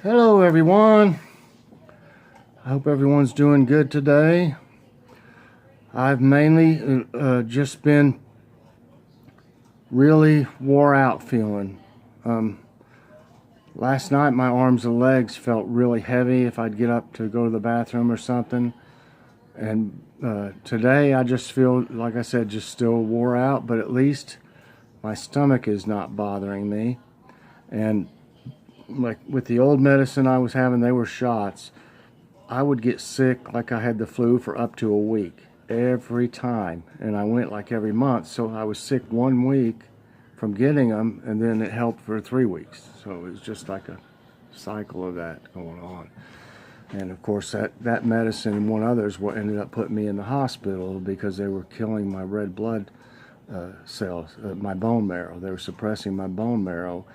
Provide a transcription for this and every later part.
Hello everyone. I hope everyone's doing good today. I've mainly just been really wore out feeling. Last night my arms and legs felt really heavy if I'd get up to go to the bathroom or something. And today I just feel, like I said, just still wore out, but at least my stomach is not bothering me. And like with the old medicine I was having, they were shots. I would get sick like I had the flu for up to a week every time, and I went like every month. So I was sick 1 week from getting them, and then it helped for 3 weeks. So it was just like a cycle of that going on. And of course, that medicine and one others what ended up putting me in the hospital because they were killing my red blood cells, my bone marrow. They were suppressing my bone marrow.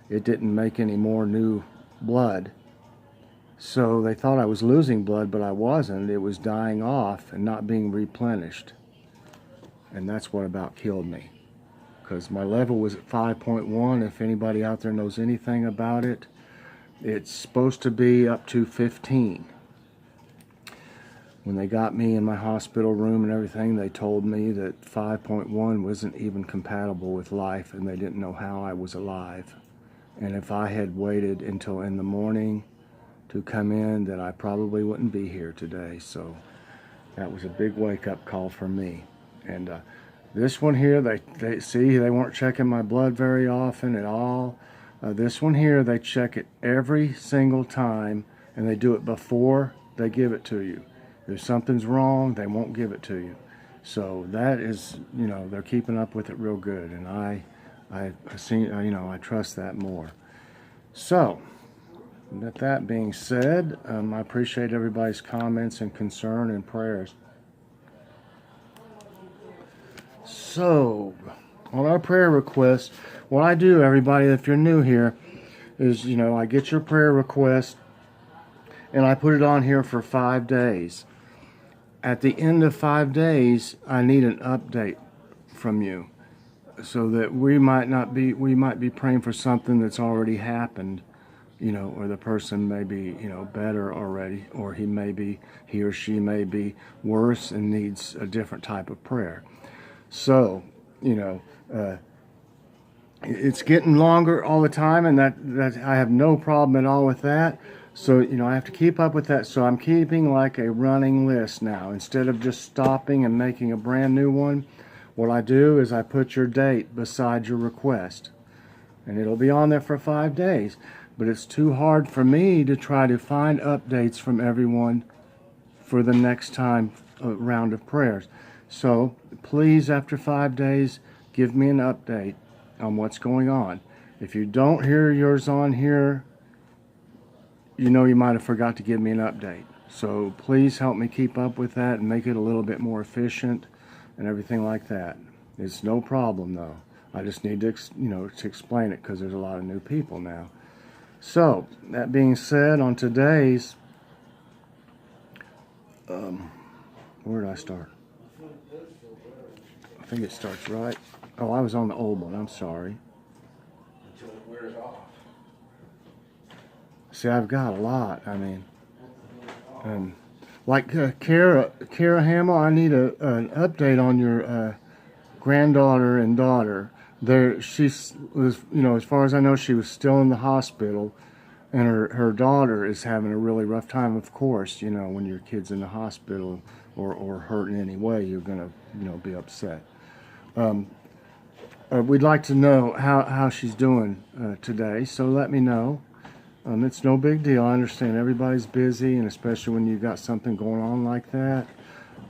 It didn't make any more new blood. So they thought I was losing blood, but I wasn't. It was dying off and not being replenished. And that's what about killed me. Because my level was at 5.1. If anybody out there knows anything about it, it's supposed to be up to 15. When they got me in my hospital room and everything, they told me that 5.1 wasn't even compatible with life, and they didn't know how I was alive. And if I had waited until in the morning to come in, that I probably wouldn't be here today. So that was a big wake-up call for me. And this one here, they see they weren't checking my blood very often at all. This one here, they check it every single time, and they do it before they give it to you. If something's wrong, they won't give it to you. So that is, they're keeping up with it real good, and I trust that more. So with that being said, I appreciate everybody's comments and concern and prayers. So, on our prayer request, what I do, everybody, if you're new here, is, I get your prayer request and I put it on here for 5 days. At the end of 5 days, I need an update from you so that we might be praying for something that's already happened. Or the person may be, better already, or he or she may be worse and needs a different type of prayer. So, it's getting longer all the time, and that I have no problem at all with that. So, I have to keep up with that. So I'm keeping like a running list now. Instead of just stopping and making a brand new one, what I do is I put your date beside your request. And it'll be on there for 5 days. But it's too hard for me to try to find updates from everyone for the next time round of prayers. So please, after 5 days, give me an update on what's going on. If you don't hear yours on here, you might have forgot to give me an update. So please help me keep up with that and make it a little bit more efficient and everything like that. It's no problem though. I just need to, to explain it because there's a lot of new people now. So, that being said, on today's, where did I start? I think it starts right. Oh, I was on the old one. I'm sorry. Until it wears off. See, I've got a lot. I mean, like Kara Hamill, I need an update on your granddaughter and daughter. She was, as far as I know, she was still in the hospital, and her daughter is having a really rough time. Of course, when your kid's in the hospital or hurt in any way, you're gonna, be upset. We'd like to know how she's doing today, so let me know. It's no big deal. I understand everybody's busy, and especially when you've got something going on like that.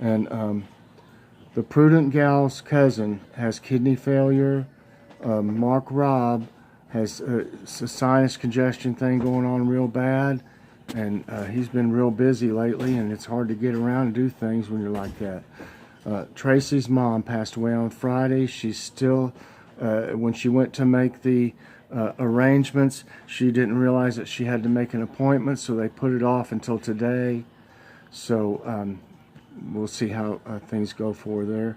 And the Prudent Gal's cousin has kidney failure. Mark Robb has a sinus congestion thing going on real bad, and he's been real busy lately, and it's hard to get around and do things when you're like that. Tracy's mom passed away on Friday. She's still, when she went to make the arrangements, she didn't realize that she had to make an appointment, so they put it off until today. So we'll see how things go for there.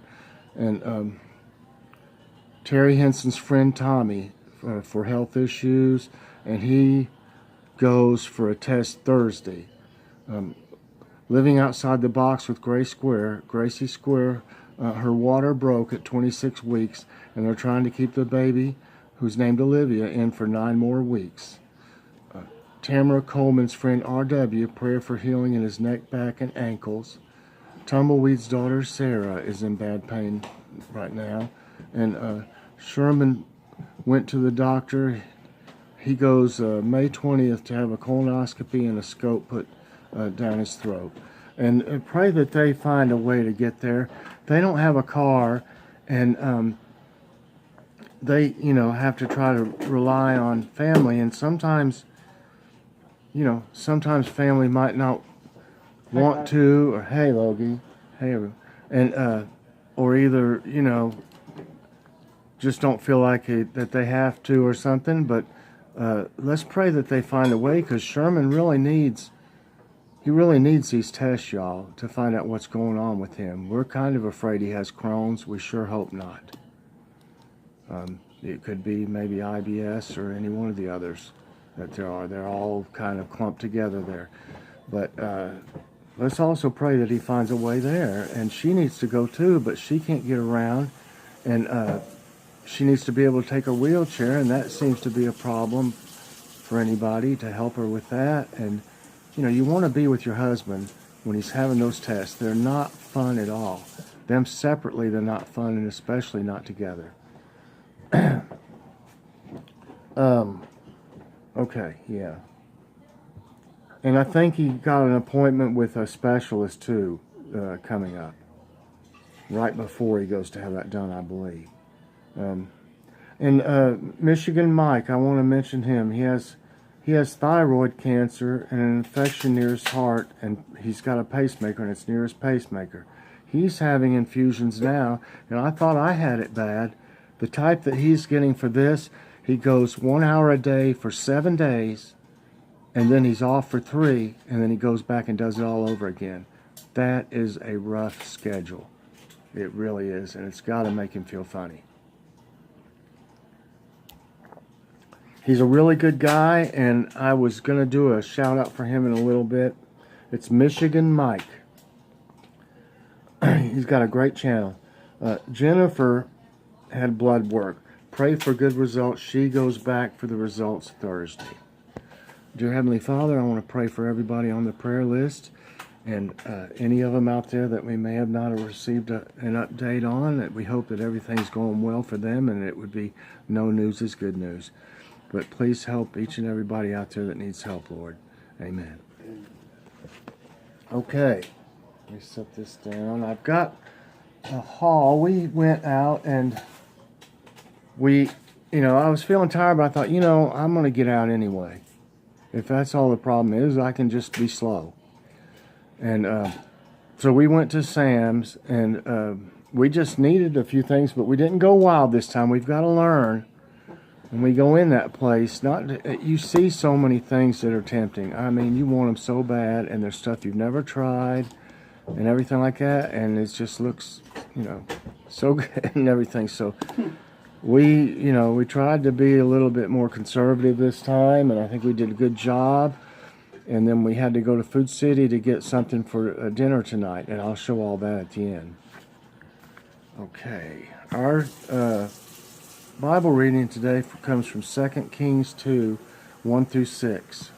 And Terry Henson's friend Tommy for health issues, and he goes for a test Thursday. Living outside the box with Gracie Square, her water broke at 26 weeks, and they're trying to keep the baby, who's named Olivia, in for 9 more weeks. Tamara Coleman's friend R.W., prayer for healing in his neck, back, and ankles. Tumbleweed's daughter Sarah is in bad pain right now. And Sherman went to the doctor. He goes May 20th to have a colonoscopy and a scope put down his throat. And pray that they find a way to get there. They don't have a car, and they, have to try to rely on family. And sometimes, sometimes family might not want to, or hey, Logie, hey, and or either, just don't feel like that they have to or something. But let's pray that they find a way, because Sherman really needs these tests, y'all, to find out what's going on with him. We're kind of afraid he has Crohn's. We sure hope not. It could be maybe IBS or any one of the others that there are. They're all kind of clumped together there. But let's also pray that he finds a way there. And she needs to go too, but she can't get around. And she needs to be able to take a wheelchair, and that seems to be a problem for anybody to help her with that. And you want to be with your husband when he's having those tests. They're not fun at all. Them separately, they're not fun, and especially not together. Okay, yeah. And I think he got an appointment with a specialist too, coming up. Right before he goes to have that done, I believe. And Michigan Mike, I want to mention him. He has thyroid cancer and an infection near his heart, and he's got a pacemaker, and it's near his pacemaker. He's having infusions now, and I thought I had it bad. The type that he's getting for this, he goes 1 hour a day for 7 days, and then he's off for 3, and then he goes back and does it all over again. That is a rough schedule. It really is, and it's got to make him feel funny. He's a really good guy, and I was going to do a shout out for him in a little bit. It's Michigan Mike. He's got a great channel. Jennifer had blood work. Pray for good results. She goes back for the results Thursday. Dear Heavenly Father, I want to pray for everybody on the prayer list, and any of them out there that we may have not received an update on, that we hope that everything's going well for them, and it would be no news is good news. But please help each and everybody out there that needs help, Lord. Amen. Okay, let me set this down. I've got a haul. We went out and I was feeling tired, but I thought, I'm going to get out anyway. If that's all the problem is, I can just be slow. And so we went to Sam's, and we just needed a few things, but we didn't go wild this time. We've got to learn. When we go in that place, you see so many things that are tempting. I mean, you want them so bad, and there's stuff you've never tried and everything like that, and it just looks, so good and everything. So we tried to be a little bit more conservative this time, and I think we did a good job. And then we had to go to Food City to get something for dinner tonight, and I'll show all that at the end. Okay, our Bible reading today comes from 2 Kings 2, 1 through 6.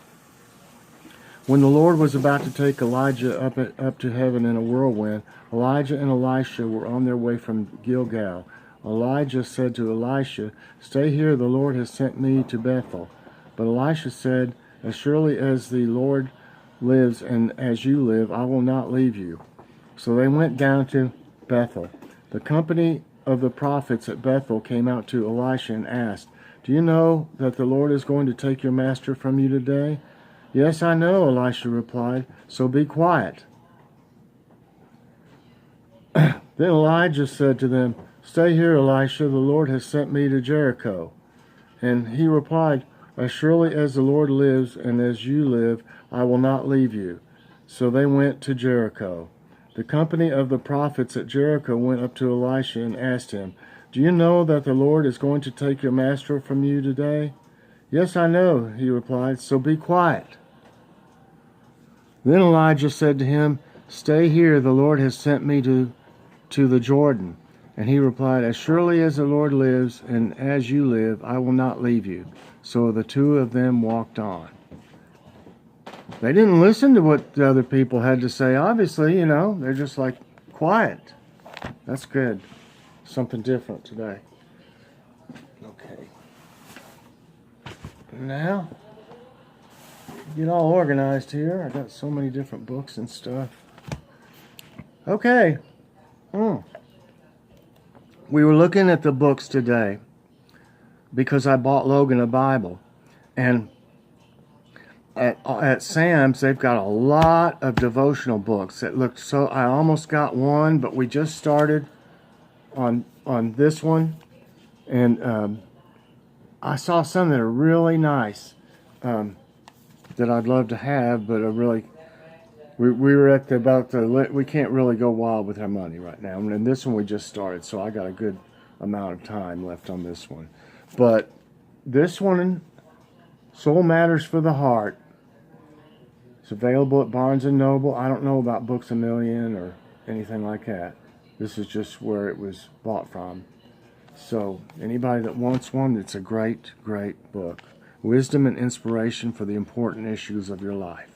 When the Lord was about to take Elijah up to heaven in a whirlwind, Elijah and Elisha were on their way from Gilgal. Elijah said to Elisha, "Stay here, the Lord has sent me to Bethel." But Elisha said, "As surely as the Lord lives and as you live, I will not leave you." So they went down to Bethel. The company of the prophets at Bethel came out to Elisha and asked, "Do you know that the Lord is going to take your master from you today?" "Yes, I know," Elisha replied, "so be quiet." Then Elijah said to them, "Stay here, Elisha, the Lord has sent me to Jericho." And he replied, "As surely as the Lord lives and as you live, I will not leave you." So they went to Jericho. The company of the prophets at Jericho went up to Elisha and asked him, "Do you know that the Lord is going to take your master from you today?" "Yes, I know," he replied, "so be quiet." Then Elijah said to him, "Stay here, the Lord has sent me to the Jordan." And he replied, "As surely as the Lord lives, and as you live, I will not leave you." So the two of them walked on. They didn't listen to what the other people had to say, obviously, they're just like quiet. That's good. Something different today. Okay. Now, get all organized here. I got so many different books and stuff. Okay. We were looking at the books today because I bought Logan a Bible. And at Sam's, they've got a lot of devotional books. It looked so, I almost got one, but we just started on this one. And I saw some that are really nice that I'd love to have, but we were at we can't really go wild with our money right now. And this one we just started, so I got a good amount of time left on this one. But this one, Soul Matters for the Heart, it's available at Barnes & Noble. I don't know about Books A Million or anything like that. This is just where it was bought from. So anybody that wants one, it's a great, great book. Wisdom and inspiration for the important issues of your life.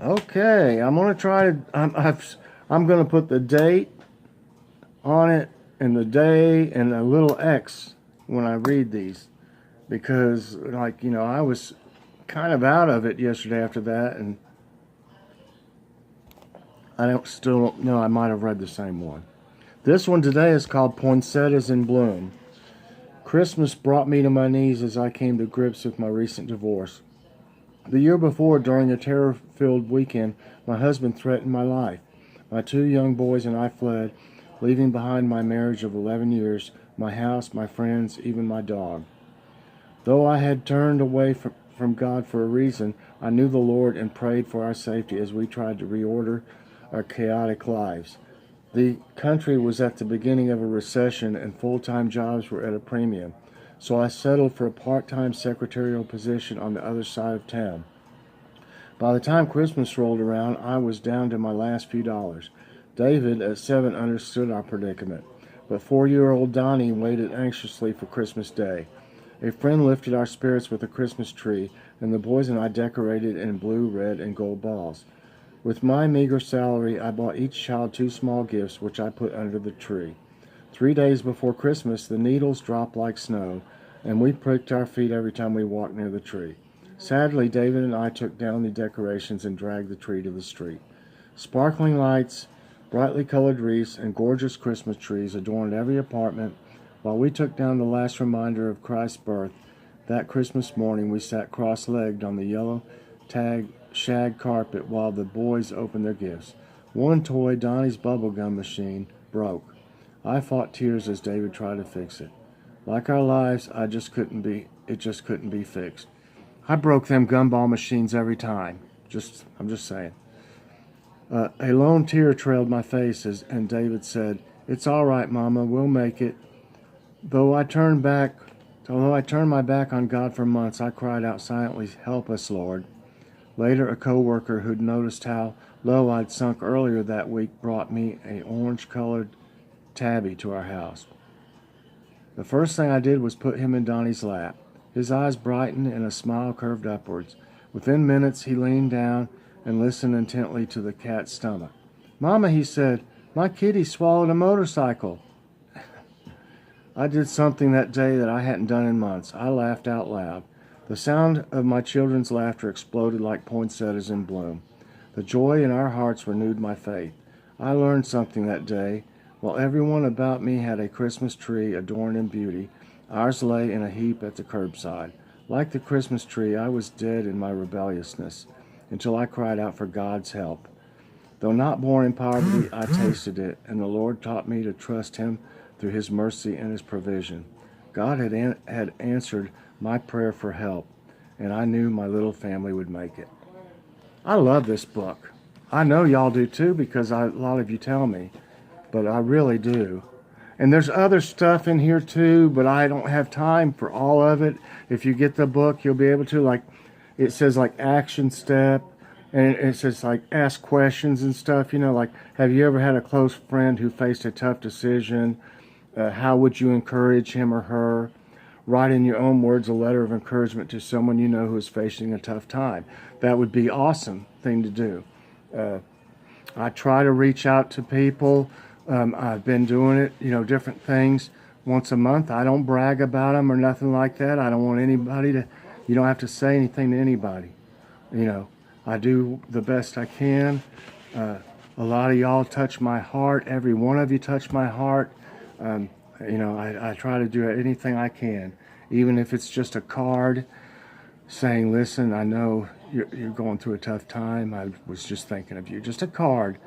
Okay, I'm going to try to, I'm going to put the date on it and the day and a little X when I read these. Because, I was kind of out of it yesterday after that, and I still don't know, I might have read the same one. This one today is called Poinsettias in Bloom. Christmas brought me to my knees as I came to grips with my recent divorce. The year before, during a terror-filled weekend, my husband threatened my life. My 2 young boys and I fled, leaving behind my marriage of 11 years, my house, my friends, even my dog. Though I had turned away from God for a reason, I knew the Lord and prayed for our safety as we tried to reorder our chaotic lives. The country was at the beginning of a recession and full-time jobs were at a premium, so I settled for a part-time secretarial position on the other side of town. By the time Christmas rolled around, I was down to my last few dollars. David, at 7, understood our predicament, but 4-year-old Donnie waited anxiously for Christmas Day. A friend lifted our spirits with a Christmas tree, and the boys and I decorated in blue, red, and gold balls. With my meager salary, I bought each child 2 small gifts, which I put under the tree. 3 days before Christmas, the needles dropped like snow, and we pricked our feet every time we walked near the tree. Sadly, David and I took down the decorations and dragged the tree to the street. Sparkling lights, brightly colored wreaths, and gorgeous Christmas trees adorned every apartment. While we took down the last reminder of Christ's birth, that Christmas morning we sat cross-legged on the yellow shag carpet while the boys opened their gifts. One toy, Donnie's bubblegum machine, broke. I fought tears as David tried to fix it. Like our lives, it just couldn't be fixed. I broke them gumball machines every time. I'm just saying. A lone tear trailed my face and David said, "It's all right, Mama, we'll make it." Though I turned my back on God for months, I cried out silently, "Help us, Lord." Later, a co-worker who'd noticed how low I'd sunk earlier that week brought me an orange-colored tabby to our house. The first thing I did was put him in Donnie's lap. His eyes brightened and a smile curved upwards. Within minutes, he leaned down and listened intently to the cat's stomach. "Mama," he said, "my kitty swallowed a motorcycle." I did something that day that I hadn't done in months. I laughed out loud. The sound of my children's laughter exploded like poinsettias in bloom. The joy in our hearts renewed my faith. I learned something that day. While everyone about me had a Christmas tree adorned in beauty, ours lay in a heap at the curbside. Like the Christmas tree, I was dead in my rebelliousness until I cried out for God's help. Though not born in poverty, I tasted it, and the Lord taught me to trust Him through His mercy and His provision. God had answered my prayer for help, and I knew my little family would make it. I love this book. I know y'all do too because a lot of you tell me, but I really do. And there's other stuff in here too, but I don't have time for all of it. If you get the book, you'll be able to, like, it says like action step, and it says like ask questions and stuff, you know, like, have you ever had a close friend who faced a tough decision? How would you encourage him or her? Write in your own words a letter of encouragement to someone you know who is facing a tough time. That would be awesome thing to do. I try to reach out to people. I've been doing it, you know, different things once a month. I don't brag about them or nothing like that. I don't want anybody to, you don't have to say anything to anybody. You know, I do the best I can. A lot of y'all touch my heart. Every one of you touch my heart. You know, I try to do anything I can, even if it's just a card saying, listen, I know you're going through a tough time. I was just thinking of you. Just a card.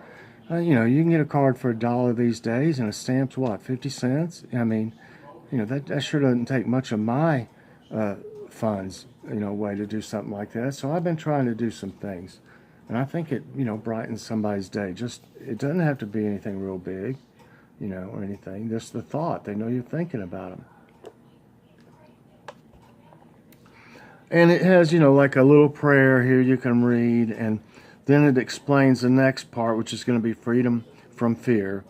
You know, you can get a card for $1 these days, and a stamp's what, 50 cents? I mean, you know, that sure doesn't take much of my funds, you know, way to do something like that. So I've been trying to do some things, and I think it, you know, brightens somebody's day. Just, it doesn't have to be anything real big, you know, or anything. Just the thought. They know you're thinking about them. And it has, you know, like a little prayer here you can read, and then it explains the next part, which is going to be freedom from fear.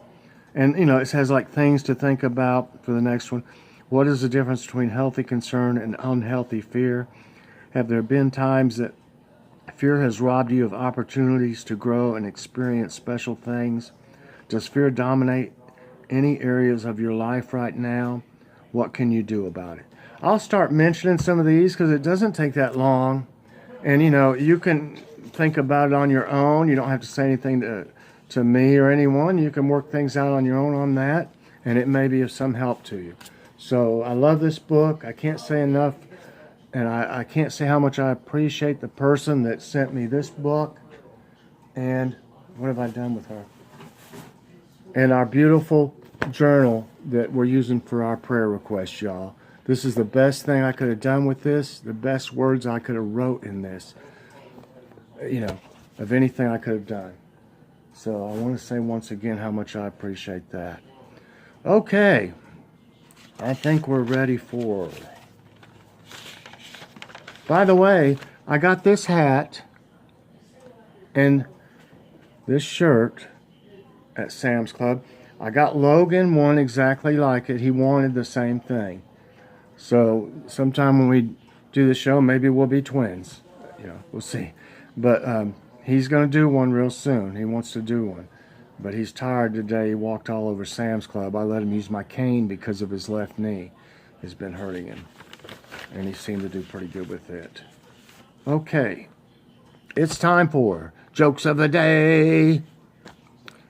And, you know, it has like things to think about for the next one. What is the difference between healthy concern and unhealthy fear? Have there been times that fear has robbed you of opportunities to grow and experience special things? Does fear dominate any areas of your life right now? What can you do about it? I'll start mentioning some of these because it doesn't take that long. And, you know, you can think about it on your own. You don't have to say anything to me or anyone. You can work things out on your own on that, and it may be of some help to you. So I love this book. I can't say enough, and I can't say how much I appreciate the person that sent me this book. And what have I done with her? And our beautiful journal that we're using for our prayer requests, y'all. This is the best thing I could have done with this, the best words I could have wrote in this, you know, of anything I could have done. So I want to say once again how much I appreciate that. Okay, I think we're ready for... By the way, I got this hat and this shirt at Sam's Club. I got Logan one exactly like it. He wanted the same thing. So sometime when we do the show, maybe we'll be twins. You know, we'll see. But he's going to do one real soon. He wants to do one. But he's tired today. He walked all over Sam's Club. I let him use my cane because of his left knee. It's been hurting him. And he seemed to do pretty good with it. Okay. It's time for Jokes of the Day.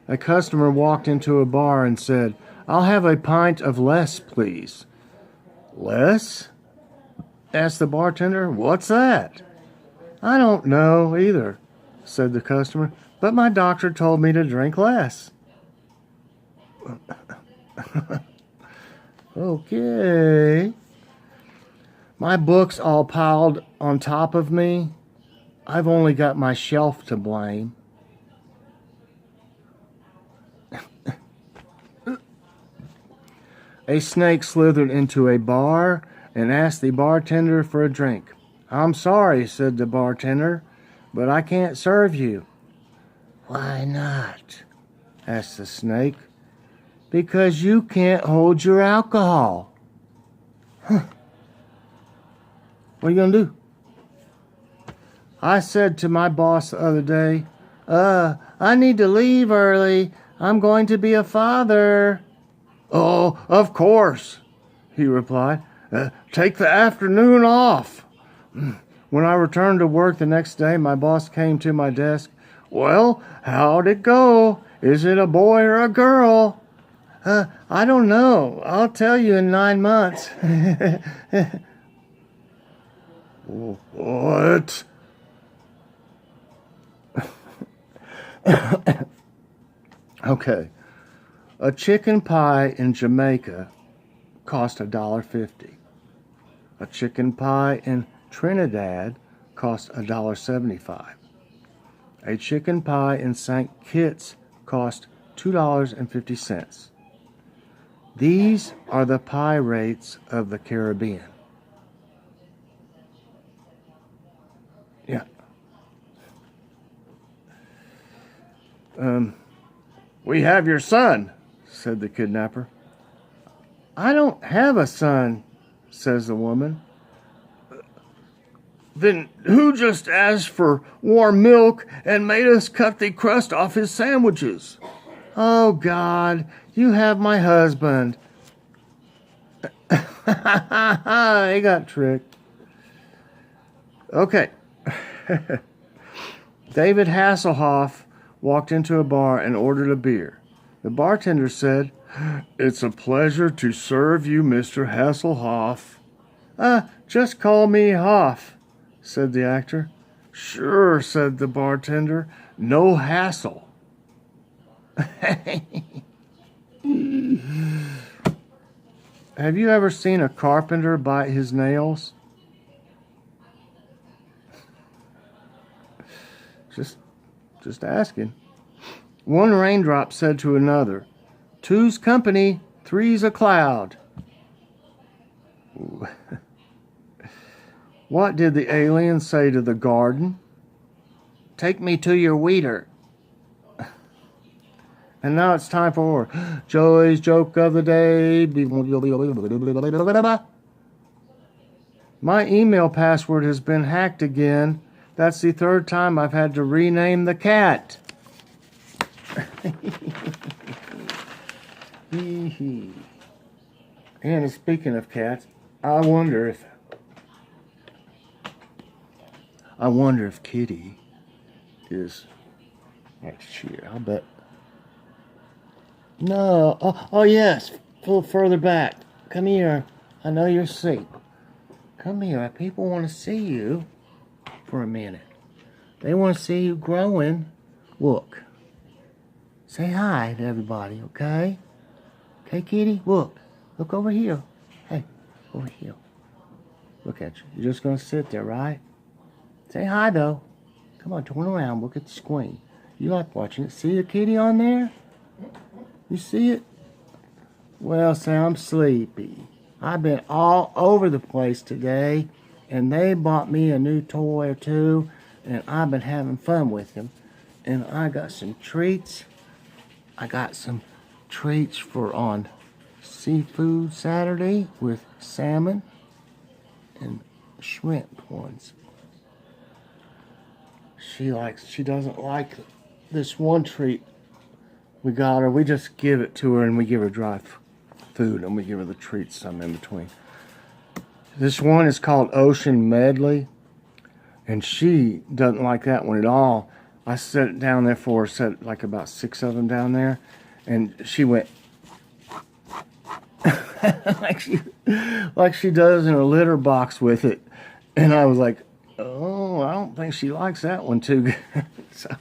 A customer walked into a bar and said, "I'll have a pint of less, please." "Less?" asked the bartender. "What's that?" "I don't know either," said the customer, "but my doctor told me to drink less." Okay. My books all piled on top of me. I've only got my shelf to blame. A snake slithered into a bar and asked the bartender for a drink. "I'm sorry," said the bartender, "but I can't serve you." "Why not?" asked the snake. "Because you can't hold your alcohol." Huh. What are you going to do? I said to my boss the other day, I need to leave early. I'm going to be a father." "Oh, of course," he replied. Take the afternoon off." When I returned to work the next day, my boss came to my desk. "Well, how'd it go? Is it a boy or a girl?" I don't know. I'll tell you in 9 months." What? Okay. A chicken pie in Jamaica cost $1.50. A chicken pie in Trinidad cost $1.75. A chicken pie in St. Kitts cost $2.50. These are the pirates of the Caribbean. Yeah. We have your son, said the kidnapper. I don't have a son, says the woman. Then who just asked for warm milk and made us cut the crust off his sandwiches? Oh, God, you have my husband. They got tricked. Okay. David Hasselhoff walked into a bar and ordered a beer. The bartender said, "It's a pleasure to serve you, Mr. Hasselhoff." Just call me Hoff," said the actor. "Sure," said the bartender. "No hassle." Have you ever seen a carpenter bite his nails? Just asking. One raindrop said to another, "Two's company, three's a cloud." What did the alien say to the garden? "Take me to your weeder." And now it's time for Joey's Joke of the Day. My email password has been hacked again. That's the third time I've had to rename the cat. And speaking of cats, I wonder if Kitty is next year. I'll bet. No. Oh yes. A little further back. Come here. I know you're asleep. Come here. People want to see you for a minute. They want to see you growing. Look. Say hi to everybody, okay? Okay, Kitty? Look. Look over here. Hey, over here. Look at you. You're just going to sit there, right? Say hi, though. Come on, turn around. Look at the screen. You like watching it. See the kitty on there? You see it? Well, say I'm sleepy. I've been all over the place today, and they bought me a new toy or two, and I've been having fun with them. And I got some treats. I got some treats for on Seafood Saturday with salmon and shrimp ones. She doesn't like this one treat we got her. We just give it to her and we give her dry food and we give her the treats some in between. This one is called Ocean Medley and she doesn't like that one at all. I set it down there for her, set like about 6 of them down there, and she went like she does in her litter box with it. And I was like, oh, I don't think she likes that one too good. So,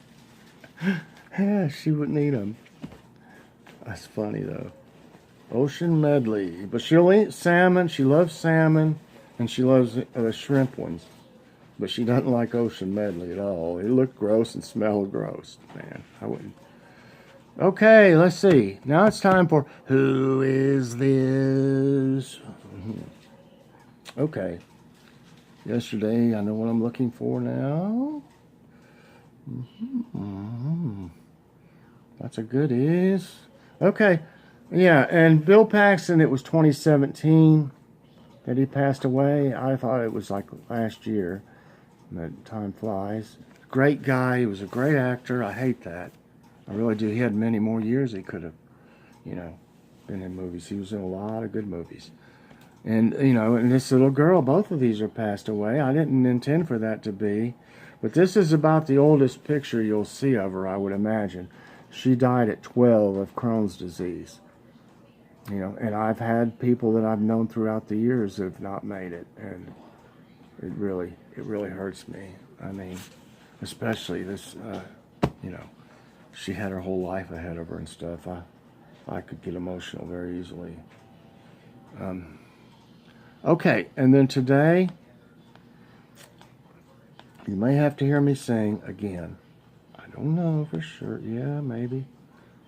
yeah, she wouldn't eat them. That's funny though. Ocean Medley. But she'll eat salmon. She loves salmon. And she loves the shrimp ones. But she doesn't like Ocean Medley at all. It looked gross and smelled gross. Man, I wouldn't. Okay, let's see. Now it's time for Who Is This? Okay. Yesterday, I know what I'm looking for now. That's a good is. Okay. Yeah, and Bill Paxton, it was 2017 that he passed away. I thought it was like last year. That time flies. Great guy. He was a great actor. I hate that. I really do. He had many more years he could have, been in movies. He was in a lot of good movies. And, and this little girl, both of these are passed away. I didn't intend for that to be. But this is about the oldest picture you'll see of her, I would imagine. She died at 12 of Crohn's disease. And I've had people that I've known throughout the years who have not made it. And it really hurts me. I mean, especially this, she had her whole life ahead of her and stuff. I could get emotional very easily. Okay, and then today, you may have to hear me sing again. I don't know for sure. Yeah, maybe.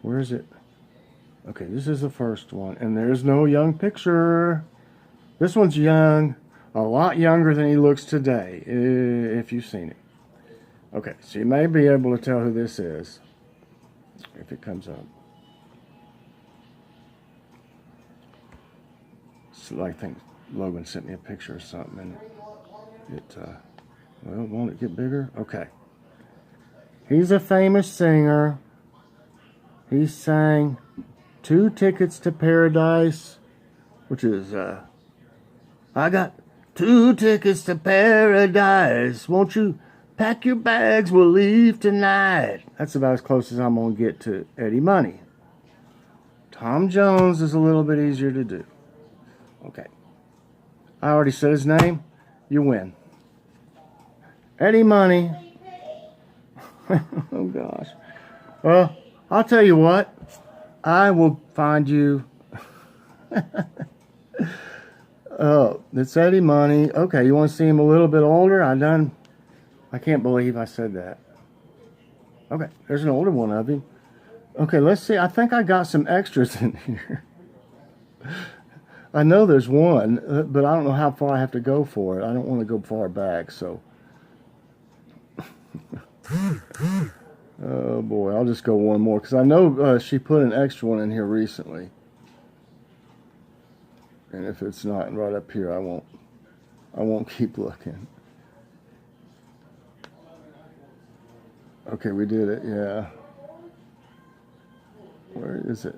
Where is it? Okay, this is the first one, and there's no young picture. This one's young, a lot younger than he looks today, if you've seen it. Okay, so you may be able to tell who this is if it comes up. So I think Logan sent me a picture or something, and well, won't it get bigger? Okay. He's a famous singer. He sang 2 Tickets to Paradise, which is, I got 2 tickets to paradise. Won't you pack your bags? We'll leave tonight. That's about as close as I'm going to get to Eddie Money. Tom Jones is a little bit easier to do. Okay. I already said his name. You win. Eddie Money. Oh, gosh. Well, I'll tell you what. I will find you. Oh, it's Eddie Money. Okay, you want to see him a little bit older? I can't believe I said that. Okay, there's an older one of him. Okay, let's see. I think I got some extras in here. I know there's one, but I don't know how far I have to go for it. I don't want to go far back, so. Oh boy, I'll just go one more because I know she put an extra one in here recently. And if it's not right up here, I won't keep looking. Okay, we did it, yeah. Where is it?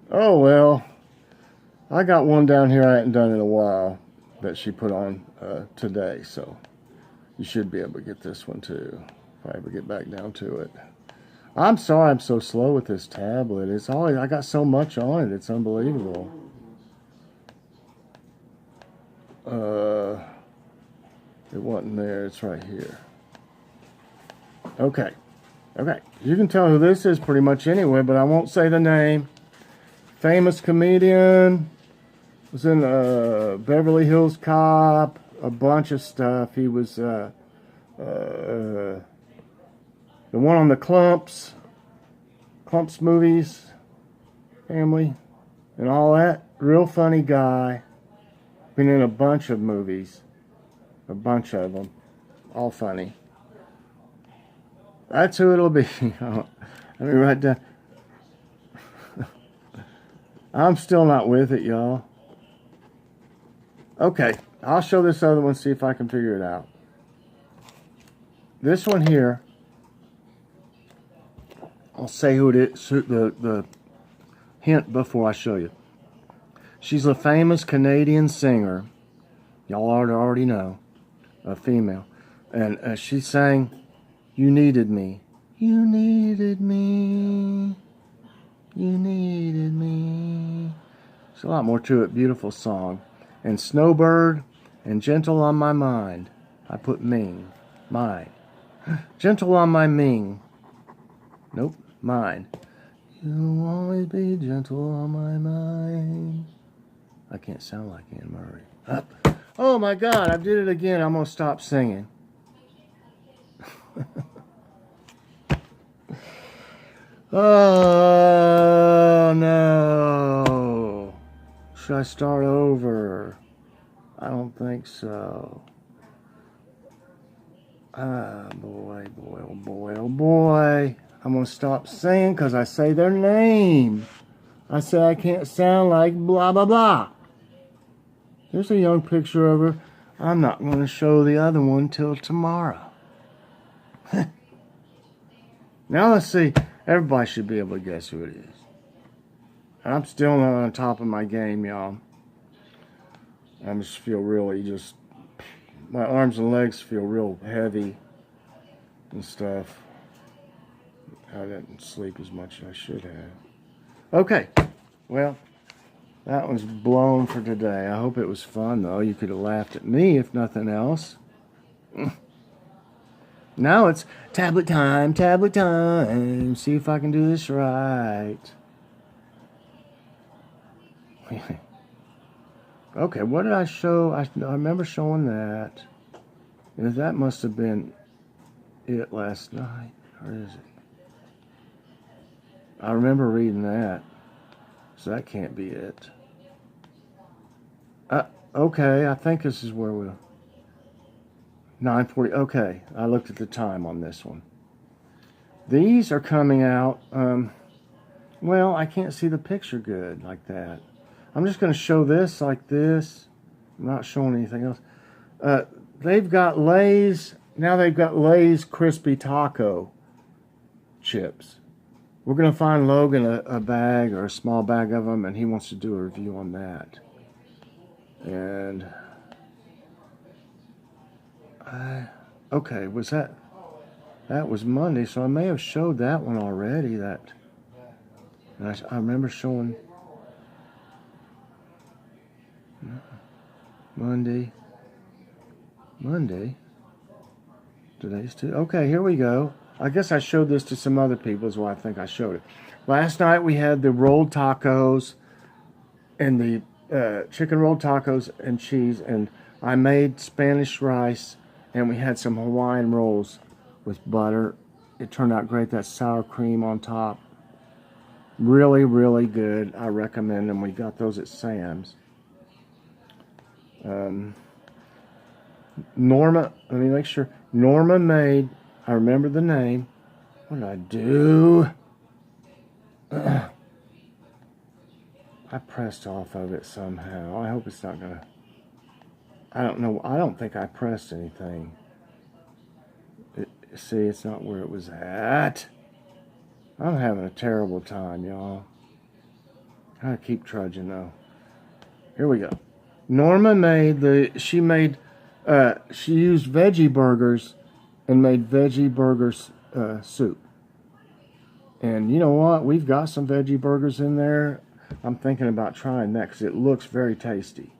Oh well, I got one down here I hadn't done in a while that she put on today, so you should be able to get this one too. If I ever get back down to it. I'm sorry I'm so slow with this tablet. It's always, I got so much on it. It's unbelievable. It wasn't there. It's right here. Okay. Okay. You can tell who this is pretty much anyway, but I won't say the name. Famous comedian. Was in Beverly Hills Cop. A bunch of stuff. He was the one on the Clumps movies, family, and all that. Real funny guy. Been in a bunch of movies. A bunch of them. All funny. That's who it'll be. Let me write down. I'm still not with it, y'all. Okay, I'll show this other one, see if I can figure it out. This one here, I'll say who it is, the hint before I show you. She's a famous Canadian singer. Y'all already know. A female. And she sang, You Needed Me. You needed me. You needed me. There's a lot more to it. Beautiful song. And Snowbird and Gentle on My Mind. I put Ming. Mine. Gentle on my Ming. Nope. Mine. You'll always be gentle on my mind. I can't sound like Anne Murray. Up. Oh my God, I did it again. I'm going to stop singing. Oh no. Should I start over? I don't think so. Ah, boy, boy, oh boy, oh boy. I'm going to stop singing because I say their name. I say I can't sound like blah, blah, blah. There's a young picture of her. I'm not going to show the other one till tomorrow. Now let's see. Everybody should be able to guess who it is. I'm still not on top of my game, y'all. I just feel really my arms and legs feel real heavy and stuff. I didn't sleep as much as I should have. Okay, well, that was blown for today. I hope it was fun, though. You could have laughed at me, if nothing else. Now it's tablet time, tablet time. See if I can do this right. Okay, what did I show? I remember showing that. And that must have been it last night. Or is it? I remember reading that. So that can't be it. Okay, I think this is where we'll... 9:40. Okay, I looked at the time on this one. These are coming out... well, I can't see the picture good like that. I'm just going to show this like this. I'm not showing anything else. They've got Lay's... Now they've got Lay's Crispy Taco chips. We're going to find Logan a bag or a small bag of them, and he wants to do a review on that. And... okay, was that... That was Monday, so I may have showed that one already. That... And I remember showing... Monday. Today's Tuesday. Okay, here we go. I guess I showed this to some other people is why I think I showed it. Last night we had the rolled tacos and the chicken rolled tacos and cheese, and I made Spanish rice, and we had some Hawaiian rolls with butter. It turned out great. That sour cream on top. Really, really good. I recommend them. We got those at Sam's. Norma, let me make sure. Norma made, I remember the name. What did I do? I pressed off of it somehow. I hope it's not gonna... I don't know. I don't think I pressed anything. See, it's not where it was at. I'm having a terrible time, y'all. I gotta keep trudging though. Here we go. Norma made she used veggie burgers and made veggie burgers soup. And you know what? We've got some veggie burgers in there. I'm thinking about trying that because it looks very tasty.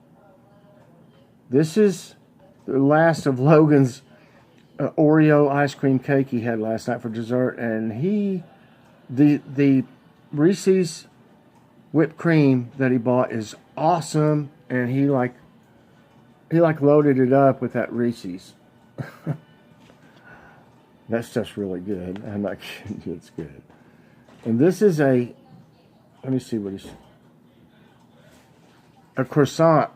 This is the last of Logan's Oreo ice cream cake he had last night for dessert, and the Reese's whipped cream that he bought is awesome, and he loaded it up with that Reese's. That stuff's really good. I'm not kidding you, it's good. And this is let me see what a croissant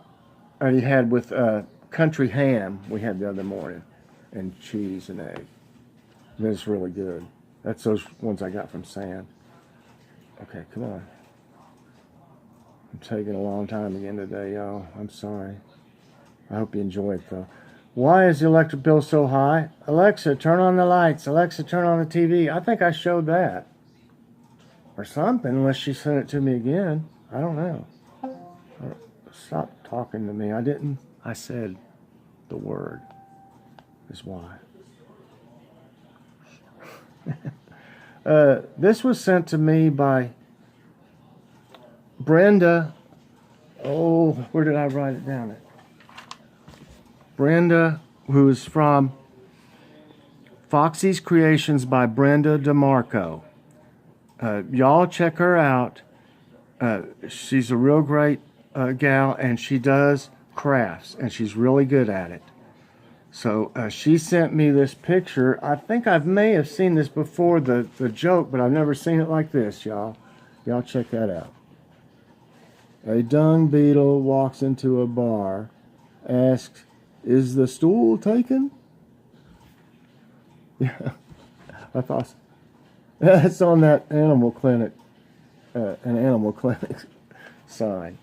that he had with country ham we had the other morning, and cheese and egg. And it's really good. That's those ones I got from Sam. Okay, come on. I'm taking a long time again today, y'all. I'm sorry. I hope you enjoy it, though. Why is the electric bill so high? Alexa, turn on the lights. Alexa, turn on the TV. I think I showed that. Or something, unless she sent it to me again. I don't know. Stop talking to me. I didn't. I said the word is why. This was sent to me by Brenda. Oh, where did I write it down at? Brenda, who's from Foxy's Creations by Brenda DeMarco. Y'all check her out. She's a real great gal, and she does crafts, and she's really good at it. So she sent me this picture. I think I may have seen this before, the joke, but I've never seen it like this, y'all. Y'all check that out. A dung beetle walks into a bar, asks, "Is the stool taken?" Yeah, I thought that's on that animal clinic, an animal clinic sign.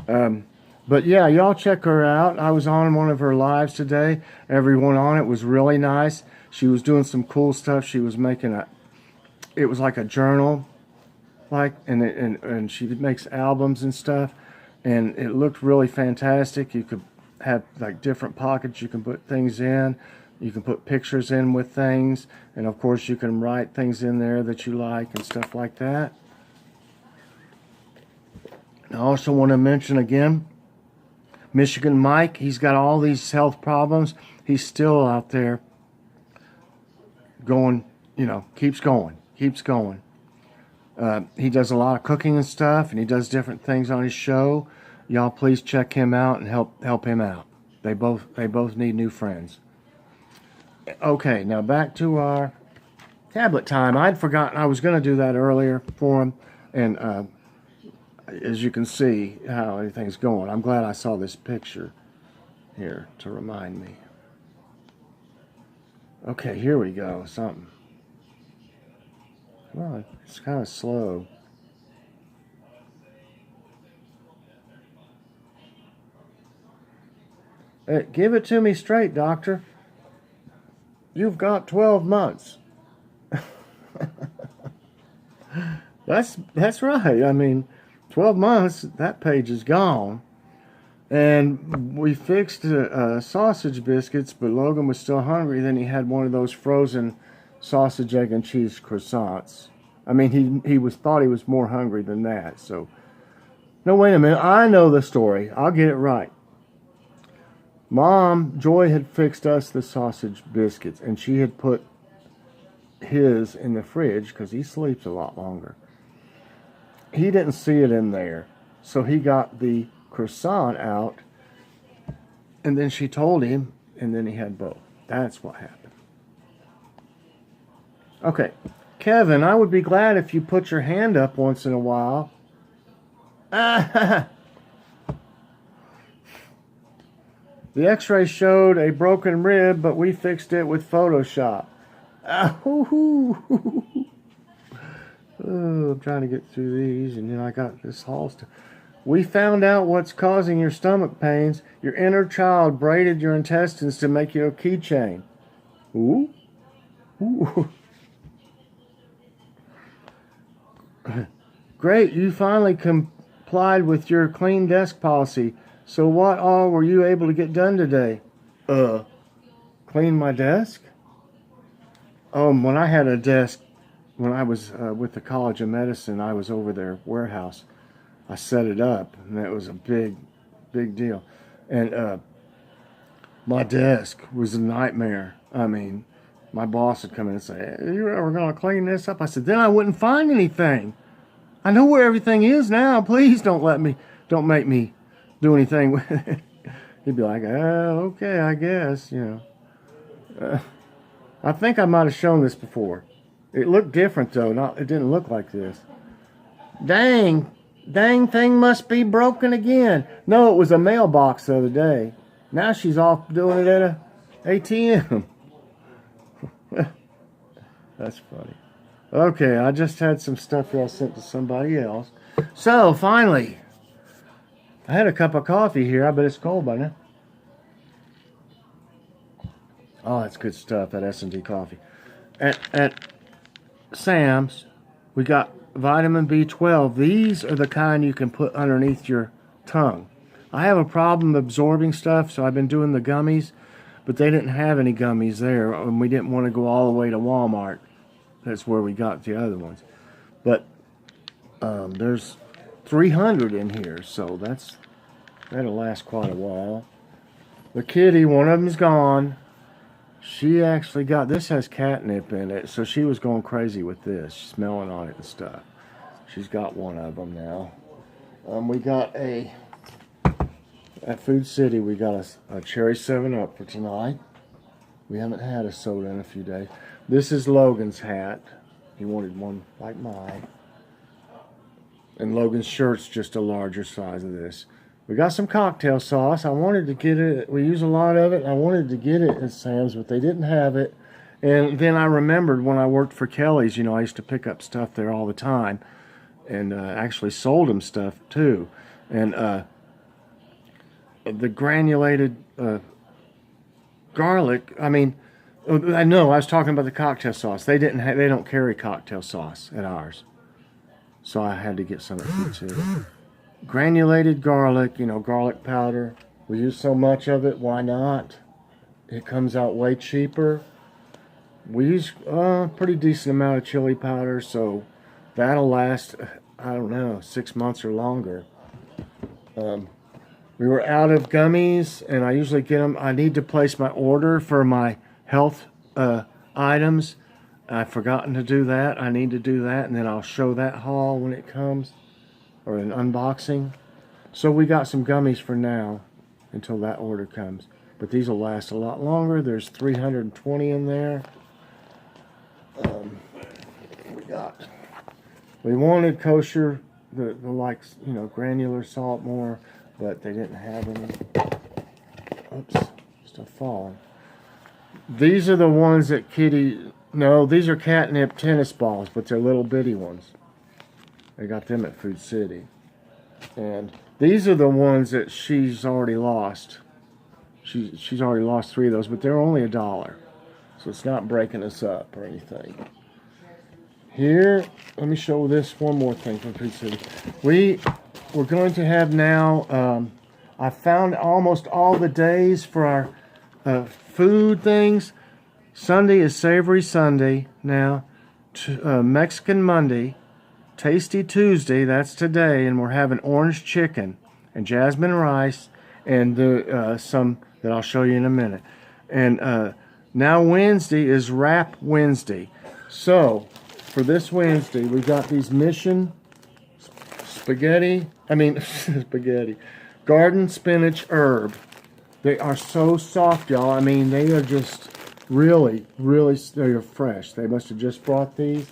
But yeah, y'all check her out. I was on one of her lives today. Everyone on it was really nice. She was doing some cool stuff. She was making it was like a journal, and she makes albums and stuff, and it looked really fantastic. You could have like different pockets you can put things in. You can put pictures in with things, and of course you can write things in there that you like and stuff like that. I also want to mention again, Michigan Mike, he's got all these health problems. He's still out there going, keeps going. He does a lot of cooking and stuff, and he does different things on his show. Y'all please check him out and help him out. They both need new friends. Okay, now back to our tablet time. I'd forgotten I was going to do that earlier for him, and as you can see how everything's going. I'm glad I saw this picture here to remind me. Okay, here we go. Something. Well, it's kind of slow. Hey, give it to me straight, doctor. You've got 12 months. That's right. I mean, 12 months, that page is gone. And we fixed sausage biscuits, but Logan was still hungry. Then he had one of those frozen sausage, egg, and cheese croissants. I mean, he thought he was more hungry than that. So, no, wait a minute. I know the story. I'll get it right. Mom, Joy had fixed us the sausage biscuits, and she had put his in the fridge because he sleeps a lot longer. He didn't see it in there, so he got the croissant out, and then she told him, and then he had both. That's what happened. Okay, Kevin, I would be glad if you put your hand up once in a while. The x-ray showed a broken rib, but we fixed it with Photoshop. Oh, I'm trying to get through these, and then I got this whole stuff. We found out what's causing your stomach pains. Your inner child braided your intestines to make you a keychain. Ooh. Ooh. Great, you finally complied with your clean desk policy. So what all were you able to get done today? Clean my desk? When I had a desk, when I was with the College of Medicine, I was over their warehouse. I set it up, and that was a big deal. And my desk was a nightmare. I mean, my boss would come in and say, "Hey, you ever going to clean this up?" I said, then I wouldn't find anything. I know where everything is now. Please don't make me do anything with it. He'd be like, okay, I guess, you know. I think I might have shown this before. It looked different, though. It didn't look like this. Dang thing must be broken again. No, it was a mailbox the other day. Now she's off doing it at a ATM. That's funny. Okay, I just had some stuff that I sent to somebody else. So, finally, I had a cup of coffee here. I bet it's cold by now. Oh, that's good stuff, that S&D coffee. At Sam's, we got vitamin B12. These are the kind you can put underneath your tongue. I have a problem absorbing stuff, so I've been doing the gummies, but they didn't have any gummies there, and we didn't want to go all the way to Walmart. That's where we got the other ones. But there's 300 in here, so that'll last quite a while. The kitty, one of them's gone. She actually got, this has catnip in it, so she was going crazy with this, smelling on it and stuff. She's got one of them now. We got at Food City, we got a cherry 7-Up for tonight. We haven't had a soda in a few days. This is Logan's hat. He wanted one like mine. And Logan's shirt's just a larger size of this. We got some cocktail sauce. I wanted to get it. We use a lot of it. I wanted to get it at Sam's, but they didn't have it. And then I remembered when I worked for Kelly's, I used to pick up stuff there all the time. And actually sold them stuff, too. And the granulated garlic, I know, I was talking about the cocktail sauce. They don't carry cocktail sauce at ours. So I had to get some at Food City. Granulated garlic, garlic powder. We use so much of it, why not? It comes out way cheaper. We use a pretty decent amount of chili powder, so that'll last, 6 months or longer. We were out of gummies, and I usually get them. I need to place my order for my health items. I've forgotten to do that. I need to do that, and then I'll show that haul when it comes, or an unboxing. So we got some gummies for now until that order comes. But these will last a lot longer. There's 320 in there. got? We wanted kosher, the like, you know, granular salt more, but they didn't have any. Oops, still falling. These are the ones that Kitty, no, these are catnip tennis balls, but they're little bitty ones. They got them at Food City. And these are the ones that she's already lost. She's already lost 3 of those, but they're only $1. So it's not breaking us up or anything. Here, let me show this one more thing from Food City. We're going to have now, I found almost all the days for our food things. Sunday is Savory Sunday now. Mexican Monday. Tasty Tuesday, that's today, and we're having orange chicken and jasmine rice and some that I'll show you in a minute. And now Wednesday is Wrap Wednesday. So for this Wednesday, we got these Mission spaghetti, garden spinach herb. They are so soft, y'all. I mean, they are just really, they are fresh. They must have just brought these.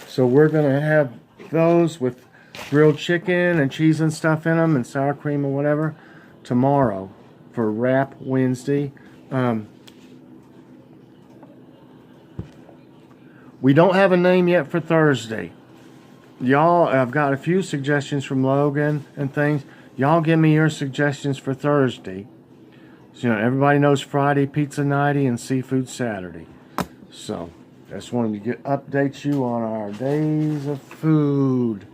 So we're going to have those with grilled chicken and cheese and stuff in them and sour cream or whatever tomorrow for Wrap Wednesday. We don't have a name yet for Thursday. Y'all, I've got a few suggestions from Logan and things. Y'all give me your suggestions for Thursday. So, you know, everybody knows Friday, Pizza Nighty, and Seafood Saturday. So, just wanted to update you on our days of food.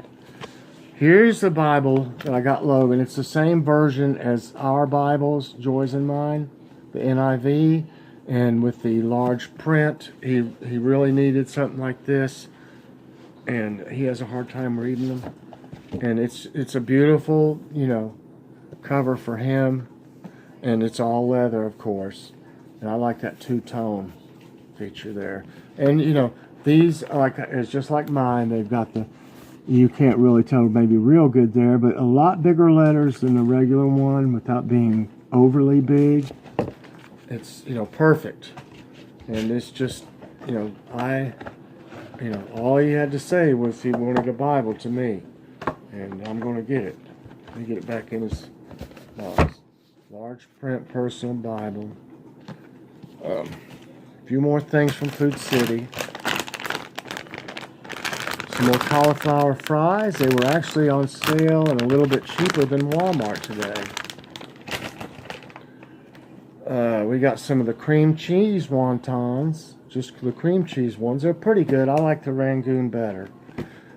Here's the Bible that I got Logan. It's the same version as our Bibles, Joy's and mine, the NIV, and with the large print. He really needed something like this, and he has a hard time reading them. And it's a beautiful, you know, cover for him, and it's all leather, of course. And I like that two-tone feature there. And you know, these are like, it's just like mine. They've got the, you can't really tell maybe real good there, but a lot bigger letters than the regular one without being overly big. It's, you know, perfect. And it's just, you know, all he had to say was he wanted a Bible to me, and I'm going to get it. Let me get it back in his box. Large print personal Bible. A few more things from Food City. Some more cauliflower fries. They were actually on sale and a little bit cheaper than Walmart today. We got some of the cream cheese wontons. Just the cream cheese ones. They're pretty good. I like the Rangoon better.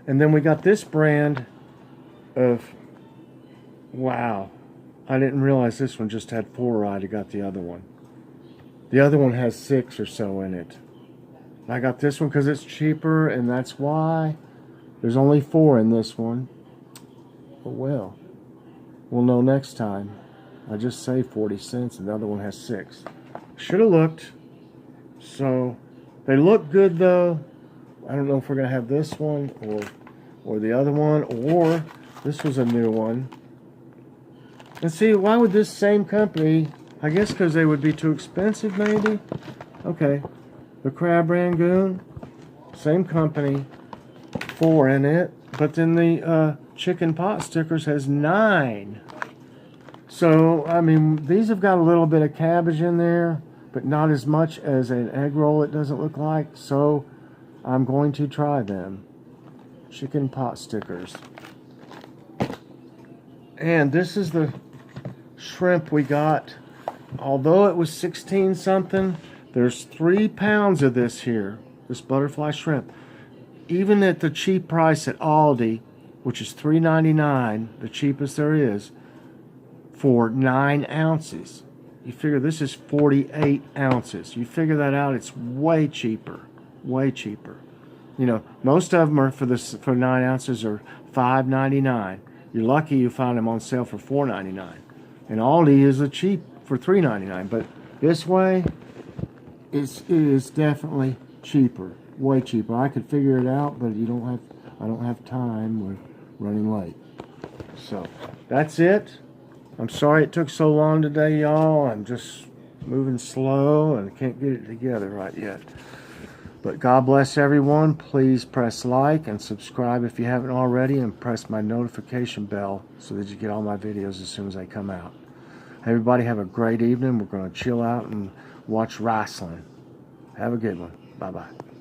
And then we got this brand of, wow, I didn't realize this one just had 4. I got the other one. The other one has 6 or so in it. I got this one because it's cheaper, and that's why. There's only 4 in this one. Oh well. We'll know next time. I just saved 40 cents, and the other one has 6. Should have looked. So, they look good though. I don't know if we're going to have this one or the other one, or this was a new one. And see, why would this same company, I guess because they would be too expensive maybe? Okay, the Crab Rangoon, same company, 4 in it, but then the chicken pot stickers has 9. So, I mean, these have got a little bit of cabbage in there, but not as much as an egg roll, it doesn't look like. So, I'm going to try them. Chicken pot stickers. And this is the shrimp we got. Although it was 16 something, there's 3 pounds of this here. This butterfly shrimp. Even at the cheap price at Aldi, which is $3.99, the cheapest there is, for 9 ounces. You figure this is 48 ounces. You figure that out, it's way cheaper. Way cheaper. You know, most of them are for 9 ounces are $5.99. You're lucky you find them on sale for $4.99. And Aldi is a cheap for $3.99. But this way, it is definitely cheaper. Way cheaper. I could figure it out, but I don't have time. We're running late. So, that's it. I'm sorry it took so long today, y'all. I'm just moving slow and can't get it together right yet. But God bless everyone. Please press like and subscribe if you haven't already, and press my notification bell so that you get all my videos as soon as they come out. Everybody have a great evening. We're going to chill out and watch wrestling. Have a good one. Bye-bye.